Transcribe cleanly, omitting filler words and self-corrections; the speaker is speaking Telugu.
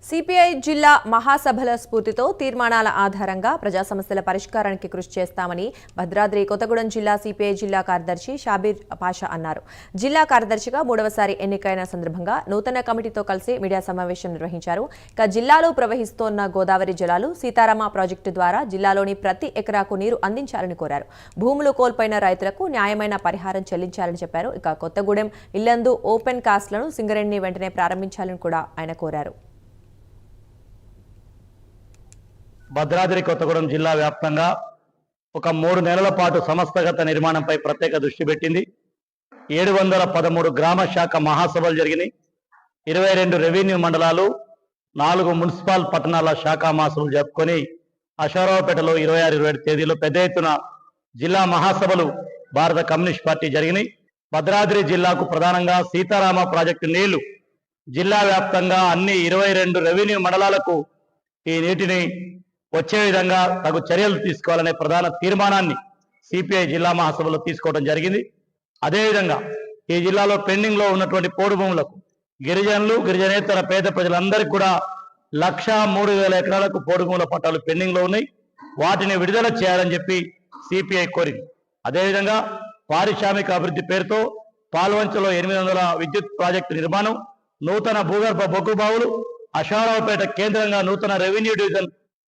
సిపిఐ జిల్లా మహాసభల స్ఫూర్తితో తీర్మానాల ఆధారంగా ప్రజా సమస్యల పరిష్కారానికి కృషి చేస్తామని భద్రాద్రి కొత్తగూడెం జిల్లా సిపిఐ జిల్లా కార్యదర్శి షాబీర్ పాషా అన్నారు. జిల్లా కార్యదర్శిగా మూడవసారి ఎన్నికైన సందర్భంగా నూతన కమిటీతో కలిసి మీడియా సమావేశం నిర్వహించారు. ఇక జిల్లాలో ప్రవహిస్తోన్న గోదావరి జలాలు సీతారామ ప్రాజెక్టు ద్వారా జిల్లాలోని ప్రతి ఎకరాకు నీరు అందించాలని కోరారు. భూములు కోల్పోయిన రైతులకు న్యాయమైన పరిహారం చెల్లించాలని చెప్పారు. ఇక కొత్తగూడెం ఇల్లందు ఓపెన్ కాస్ట్లను సింగరేణిని వెంటనే ప్రారంభించాలని కూడా ఆయన కోరారు. భద్రాద్రి కొత్తగూడెం జిల్లా వ్యాప్తంగా ఒక 3 నెలల పాటు సంస్థాగత నిర్మాణంపై ప్రత్యేక దృష్టి పెట్టింది. 713 గ్రామ శాఖ మహాసభలు జరిగినాయి. 22 రెవెన్యూ మండలాలు, 4 మున్సిపల్ పట్టణాల శాఖా మహాసభలు జరుపుకొని అశ్వారావుపేటలో 26-27 తేదీలో పెద్ద ఎత్తున జిల్లా మహాసభలు భారత కమ్యూనిస్ట్ పార్టీ జరిగినాయి. భద్రాద్రి జిల్లాకు ప్రధానంగా సీతారామ ప్రాజెక్టు నీళ్లు జిల్లా వ్యాప్తంగా అన్ని 22 రెవెన్యూ మండలాలకు ఈ నీటిని వచ్చే విధంగా తగు చర్యలు తీసుకోవాలనే ప్రధాన తీర్మానాన్ని సిపిఐ జిల్లా మహాసభలో తీసుకోవడం జరిగింది. అదేవిధంగా ఈ జిల్లాలో పెండింగ్ లో ఉన్నటువంటి పోడు భూములకు గిరిజనులు, గిరిజనేతర పేద ప్రజలందరికీ కూడా 1,03,000 ఎకరాలకు పోడు భూముల పట్టాలు పెండింగ్ లో ఉన్నాయి. వాటిని విడుదల చేయాలని చెప్పి సిపిఐ కోరింది. అదేవిధంగా పారిశ్రామిక అభివృద్ధి పేరుతో పాల్వంచలో 800 విద్యుత్ ప్రాజెక్టు నిర్మాణం, నూతన భూగర్భ బొగ్గు బావులు, అశ్వారావుపేట కేంద్రంగా నూతన రెవెన్యూ డివిజన్